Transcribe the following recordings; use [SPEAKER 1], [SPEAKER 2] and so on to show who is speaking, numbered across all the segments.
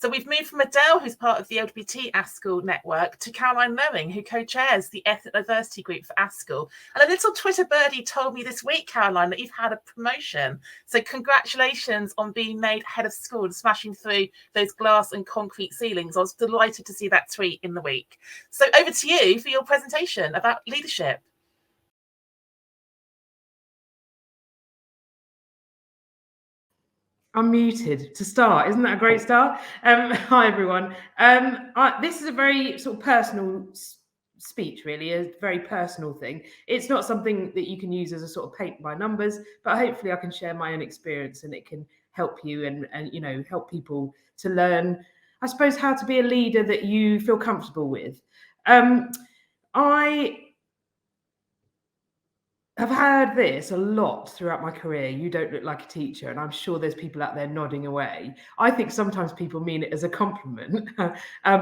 [SPEAKER 1] So we've moved from Adele, who's part of the LGBT ASCL network, to Caroline Knowing, who co-chairs the ethnic diversity group for ASCL. And a little Twitter birdie told me this week, Caroline, that you've had a promotion. So congratulations on being made head of school and smashing through those glass and concrete ceilings. I was delighted to see that tweet in the week. So over to you for your presentation about leadership.
[SPEAKER 2] I'm muted to start. Isn't that a great start? Hi, everyone. This is a very sort of personal speech, really, a very personal thing. It's not something that you can use as a sort of paint by numbers, but hopefully I can share my own experience and it can help you and you know, help people to learn, I suppose, how to be a leader that you feel comfortable with. I I've heard this a lot throughout my career. You don't look like a teacher. And I'm sure there's people out there nodding away. I think sometimes people mean it as a compliment.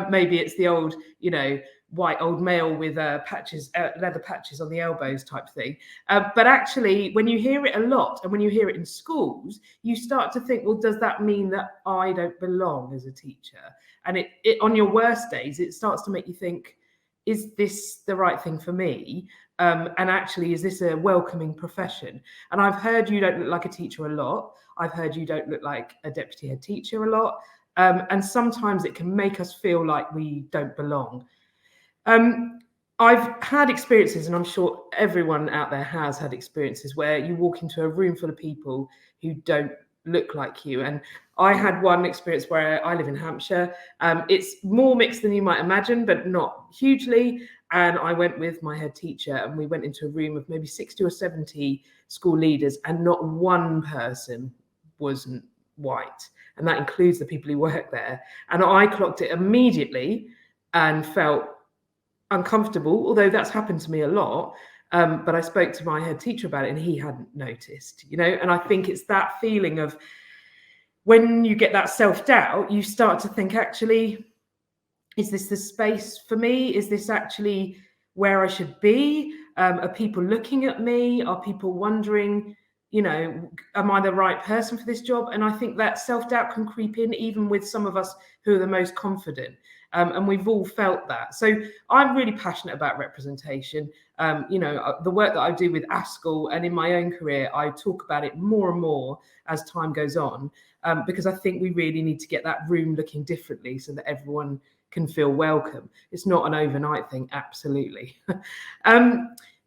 [SPEAKER 2] Maybe it's the old, you know, white old male with patches, leather patches on the elbows type thing. But actually, when you hear it a lot and when you hear it in schools, you start to think, well, does that mean that I don't belong as a teacher? And it on your worst days, it starts to make you think, is this the right thing for me? And actually, is this a welcoming profession? And I've heard you don't look like a teacher a lot. I've heard you don't look like a deputy head teacher a lot. And sometimes it can make us feel like we don't belong. I've had experiences, and I'm sure everyone out there has had experiences, where you walk into a room full of people who don't look like you. And I had one experience where I live in Hampshire. It's more mixed than you might imagine, but not hugely. And I went with my head teacher and we went into a room of maybe 60 or 70 school leaders, and not one person wasn't white. And that includes the people who work there. And I clocked it immediately and felt uncomfortable, although that's happened to me a lot. But I spoke to my head teacher about it and he hadn't noticed, you know. And I think it's that feeling of when you get that self-doubt, you start to think, actually, is this the space for me? Is this actually where I should be? Are people looking at me? Are people wondering, you know, am I the right person for this job? And I think that self-doubt can creep in even with some of us who are the most confident. And we've all felt that. So I'm really passionate about representation. You know, the work that I do with ASCL and in my own career, I talk about it more and more as time goes on, because I think we really need to get that room looking differently so that everyone can feel welcome. It's not an overnight thing, absolutely.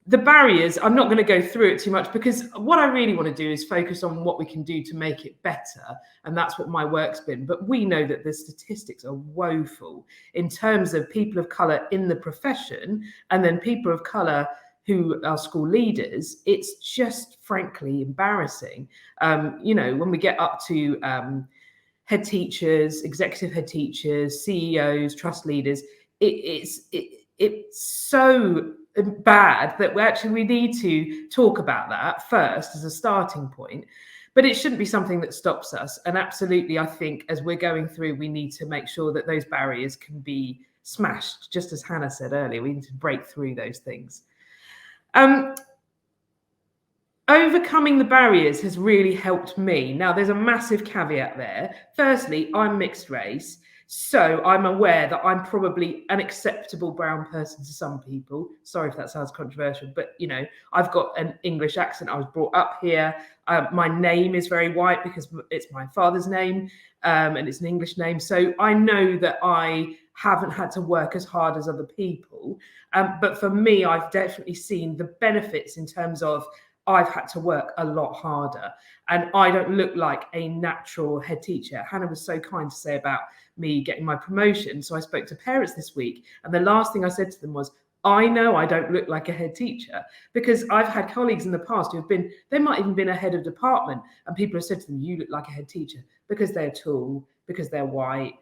[SPEAKER 2] The barriers, I'm not going to go through it too much, because what I really want to do is focus on what we can do to make it better. And that's what my work's been. But we know that the statistics are woeful in terms of people of colour in the profession, and then people of colour who are school leaders. It's just frankly embarrassing. You know, when we get up to head teachers, executive head teachers, CEOs, trust leaders, it's so bad that we need to talk about that first as a starting point. But it shouldn't be something that stops us. And absolutely, I think as we're going through, we need to make sure that those barriers can be smashed. Just as Hannah said earlier, we need to break through those things. Overcoming the barriers has really helped me. Now, there's a massive caveat there. Firstly, I'm mixed race, so I'm aware that I'm probably an acceptable brown person to some people. Sorry if that sounds controversial, but, you know, I've got an English accent. I was brought up here. My name is very white because it's my father's name, and it's an English name. So I know that I haven't had to work as hard as other people. But for me, I've definitely seen the benefits in terms of I've had to work a lot harder, and I don't look like a natural head teacher. Hannah was so kind to say about me getting my promotion. So I spoke to parents this week, and the last thing I said to them was, I know I don't look like a head teacher, because I've had colleagues in the past who have been, they might even been a head of department, and people have said to them, you look like a head teacher, because they're tall, because they're white,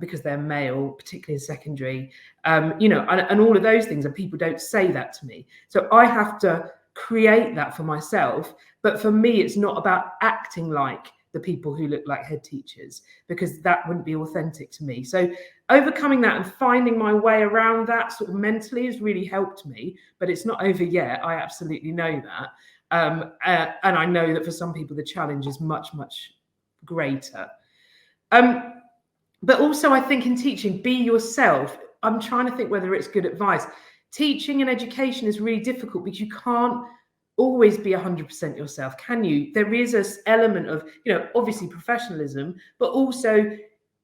[SPEAKER 2] because they're male, particularly in secondary, you know, and all of those things, and people don't say that to me. So I have to create that for myself. But for me, it's not about acting like the people who look like head teachers, because that wouldn't be authentic to me. So overcoming that and finding my way around that sort of mentally has really helped me, but it's not over yet. I absolutely know that. And I know that for some people, the challenge is much, much greater. But also, I think in teaching, be yourself. I'm trying to think whether it's good advice. Teaching and education is really difficult because you can't always be 100% yourself, can you? There is an element of, obviously professionalism, but also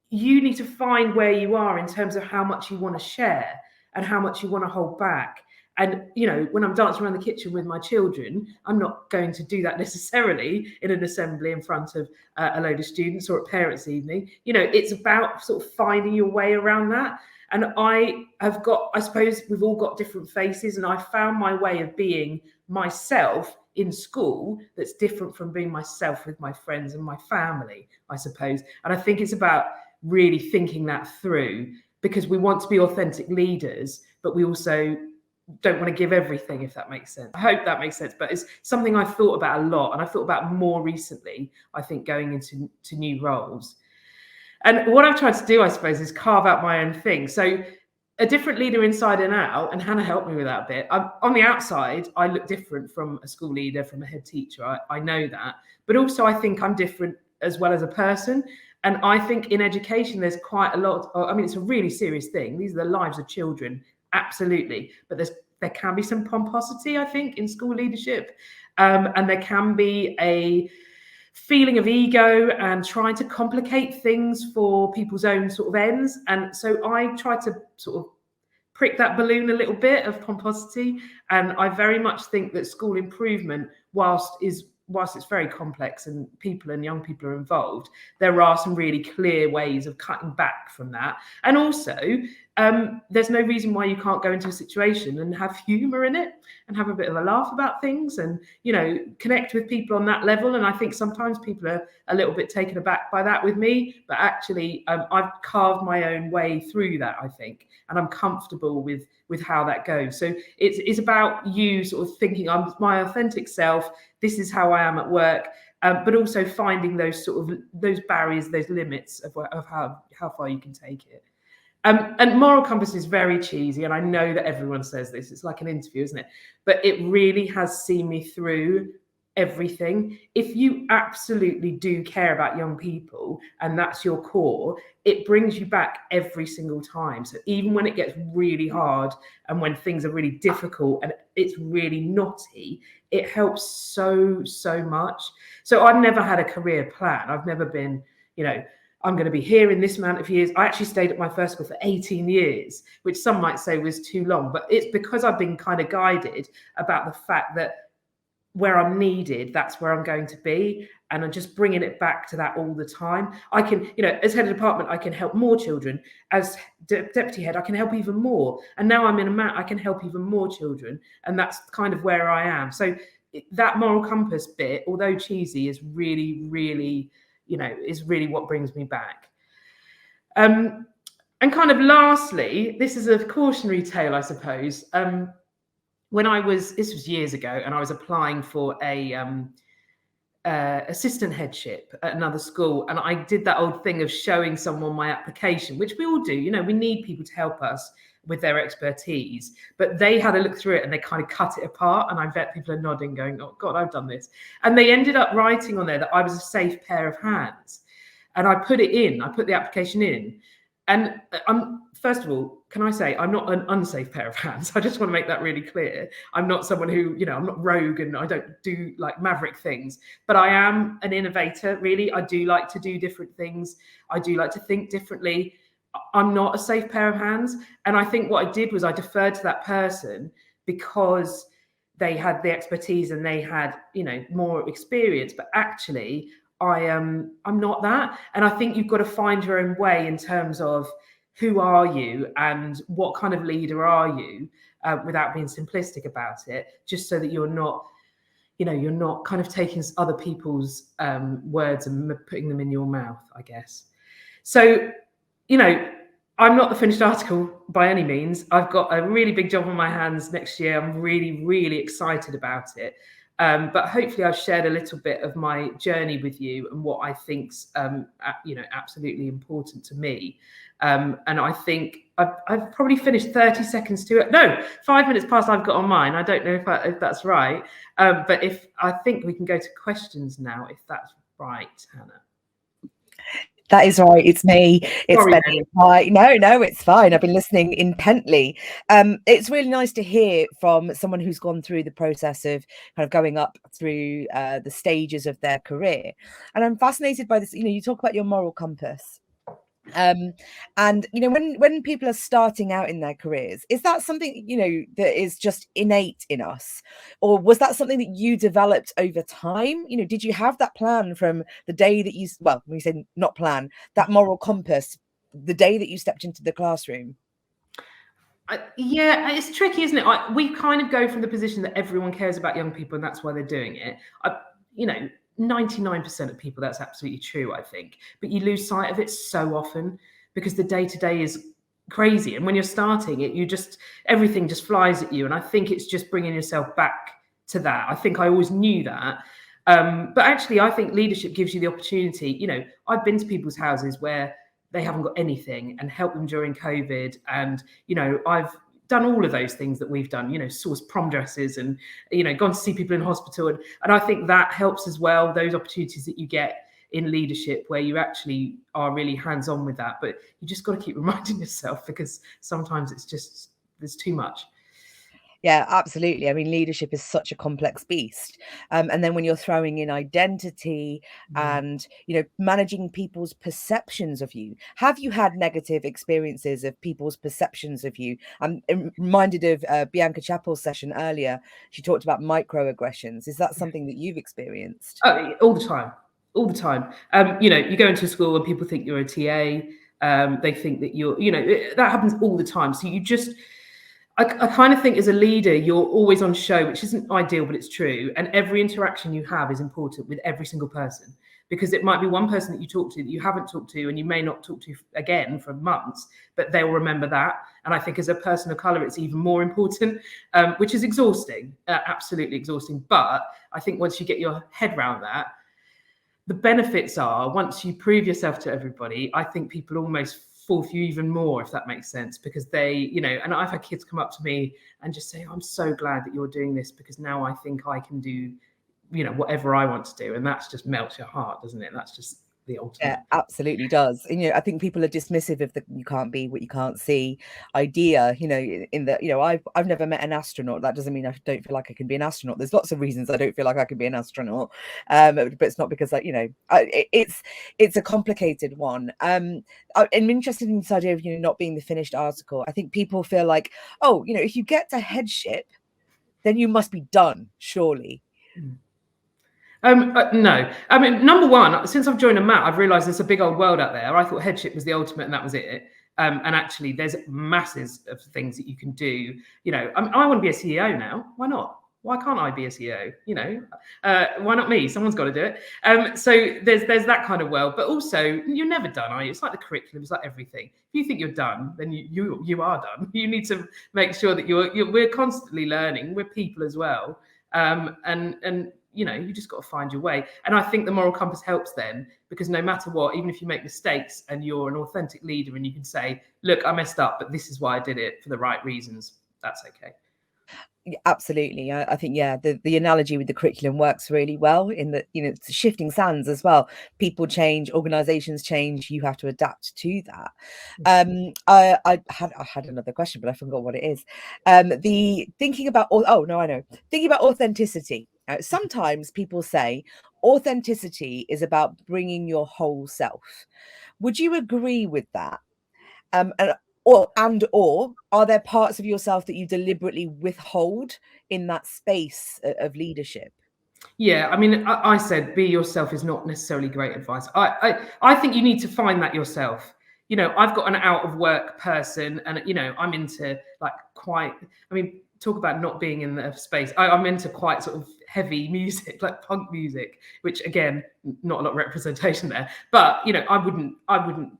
[SPEAKER 2] you need to find where you are in terms of how much you want to share and how much you want to hold back. And, when I'm dancing around the kitchen with my children, I'm not going to do that necessarily in an assembly in front of a load of students or at parents' evening. It's about sort of finding your way around that. And I suppose we've all got different faces, and I found my way of being myself in school that's different from being myself with my friends and my family, I suppose. And I think it's about really thinking that through, because we want to be authentic leaders, but we also don't want to give everything, if that makes sense. I hope that makes sense, but it's something I've thought about a lot, and I've thought about more recently, I think, going into new roles. And what I've tried to do, I suppose, is carve out my own thing. So a different leader inside and out, and Hannah helped me with that a bit. On the outside, I look different from a school leader, from a head teacher. I know that. But also I think I'm different as well as a person. And I think in education, there's quite a lot. It's a really serious thing. These are the lives of children, absolutely. But there can be some pomposity, I think, in school leadership. And there can be a feeling of ego and trying to complicate things for people's own sort of ends. And so I try to sort of prick that balloon a little bit of pomposity. And I very much think that school improvement, whilst it's very complex and people and young people are involved, there are some really clear ways of cutting back from that. And also, there's no reason why you can't go into a situation and have humour in it and have a bit of a laugh about things and, connect with people on that level. And I think sometimes people are a little bit taken aback by that with me, but actually I've carved my own way through that, I think, and I'm comfortable with how that goes. So it's about you sort of thinking, I'm my authentic self, this is how I am at work, but also finding those barriers, those limits of how far you can take it. And moral compass is very cheesy, and I know that everyone says this. It's like an interview, isn't it? But it really has seen me through everything. If you absolutely do care about young people and that's your core, it brings you back every single time. So even when it gets really hard and when things are really difficult and it's really knotty, it helps so much. So I've never had a career plan. I've never been, I'm going to be here in this amount of years. I actually stayed at my first school for 18 years, which some might say was too long, but it's because I've been kind of guided about the fact that where I'm needed, that's where I'm going to be. And I'm just bringing it back to that all the time. I can, as head of department, I can help more children. As deputy head, I can help even more. And now I'm in a mat, I can help even more children. And that's kind of where I am. So that moral compass bit, although cheesy, is really, really, is really what brings me back. And kind of lastly, this is a cautionary tale, I suppose. This was years ago, and I was applying for a assistant headship at another school, and I did that old thing of showing someone my application, which we all do. We need people to help us with their expertise, but they had a look through it and they kind of cut it apart, and I bet people are nodding going, oh God, I've done this. And they ended up writing on there that I was a safe pair of hands, and I put the application in. And first of all, can I say I'm not an unsafe pair of hands? I just want to make that really clear. I'm not someone who, I'm not rogue and I don't do like maverick things, but I am an innovator, really. I do like to do different things. I do like to think differently. I'm not a safe pair of hands. And I think what I did was I deferred to that person because they had the expertise and they had, more experience. But actually, I'm not that. And I think you've got to find your own way in terms of who are you and what kind of leader are you, without being simplistic about it, just so that you're not kind of taking other people's words and putting them in your mouth, I guess. So, I'm not the finished article by any means. I've got a really big job on my hands next year. I'm really, really excited about it. But hopefully I've shared a little bit of my journey with you and what I think's, absolutely important to me. And I think I've probably finished 30 seconds to it. No, 5 minutes past I've got on mine. I don't know if that's right. But I think we can go to questions now, if that's right, Hannah.
[SPEAKER 3] That is right. It's me. It's
[SPEAKER 2] Sorry,
[SPEAKER 3] Benny. Hi. No, it's fine. I've been listening intently. It's really nice to hear from someone who's gone through the process of kind of going up through the stages of their career. And I'm fascinated by this. You talk about your moral compass. And when people are starting out in their careers, is that something that is just innate in us, or was that something that you developed over time? Did you have that plan from the day that when you say not plan, that moral compass, the day that you stepped into the classroom?
[SPEAKER 2] Yeah, it's tricky, isn't it? We kind of go from the position that everyone cares about young people and that's why they're doing it. 99% of people, that's absolutely true, I think. But you lose sight of it so often because the day-to-day is crazy. And when you're starting it, everything just flies at you. And I think it's just bringing yourself back to that. I think I always knew that. But actually, I think leadership gives you the opportunity. I've been to people's houses where they haven't got anything and help them during COVID. And, I've done all of those things that we've done, sourced prom dresses and, gone to see people in hospital. And I think that helps as well, those opportunities that you get in leadership where you actually are really hands-on with that. But you just got to keep reminding yourself because sometimes there's too much.
[SPEAKER 3] Yeah, absolutely. I mean, leadership is such a complex beast. And then when you're throwing in identity and, managing people's perceptions of you, have you had negative experiences of people's perceptions of you? I'm reminded of Bianca Chappell's session earlier. She talked about microaggressions. Is that something that you've experienced?
[SPEAKER 2] Oh, all the time. All the time. You go into a school and people think you're a TA. They think that that happens all the time. So I kind of think as a leader, you're always on show, which isn't ideal, but it's true. And every interaction you have is important with every single person, because it might be one person that you talk to that you haven't talked to and you may not talk to again for months, but they'll remember that. And I think as a person of colour, it's even more important, which is exhausting, absolutely exhausting. But I think once you get your head around that, the benefits are once you prove yourself to everybody, I think people almost fall for you even more, if that makes sense, because they, and I've had kids come up to me and just say, I'm so glad that you're doing this because now I think I can do, whatever I want to do. And that's just melts your heart, doesn't it? That's just the ultimate.
[SPEAKER 3] Yeah, absolutely does. And, I think people are dismissive of the you can't be what you can't see idea, in the, I've never met an astronaut. That doesn't mean I don't feel like I can be an astronaut. There's lots of reasons I don't feel like I can be an astronaut. But it's not because it's a complicated one. I'm interested in this idea of, not being the finished article. I think people feel like, oh, if you get to headship, then you must be done, surely.
[SPEAKER 2] No. I mean, number one, since I've joined a MAT, I've realised there's a big old world out there. I thought headship was the ultimate and that was it. And actually, there's masses of things that you can do. I want to be a CEO now. Why not? Why can't I be a CEO? Why not me? Someone's got to do it. So there's that kind of world. But also, you're never done, are you? It's like the curriculum. It's like everything. If you think you're done, then you are done. You need to make sure that we're constantly learning. We're people as well. And you just got to find your way. And I think the moral compass helps then, because no matter what, even if you make mistakes and you're an authentic leader and you can say, look, I messed up, but this is why I did it for the right reasons, that's okay.
[SPEAKER 3] Yeah, absolutely. I think, the analogy with the curriculum works really well in that, it's shifting sands as well. People change, organizations change, you have to adapt to that. I had another question, but I forgot what it is. Thinking about authenticity. Sometimes people say authenticity is about bringing your whole self. Would you agree with that? Or are there parts of yourself that you deliberately withhold in that space of leadership?
[SPEAKER 2] Yeah, I mean, I said be yourself is not necessarily great advice. I think you need to find that yourself. I've got an out of work person and, I'm into talk about not being in the space. I'm into quite sort of heavy music, like punk music, which again, not a lot of representation there. But I wouldn't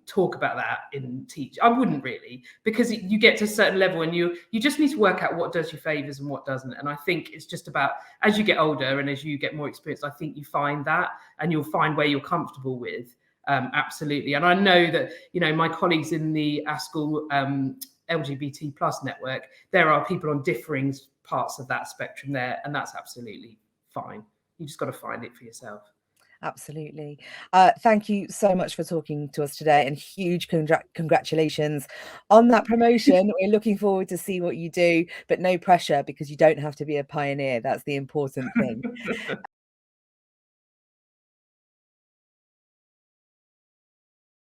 [SPEAKER 2] talk about that in teach. I wouldn't really, because you get to a certain level and you just need to work out what does you favors and what doesn't. And I think it's just about as you get older and as you get more experience, I think you find that and you'll find where you're comfortable with. Absolutely. And I know that, my colleagues in the ASCL LGBT plus network, there are people on differing parts of that spectrum there, and that's absolutely fine. You just got to find it for yourself.
[SPEAKER 3] Absolutely. Thank you so much for talking to us today, and huge congratulations on that promotion. We're looking forward to see what you do, but no pressure, because you don't have to be a pioneer. That's the important thing.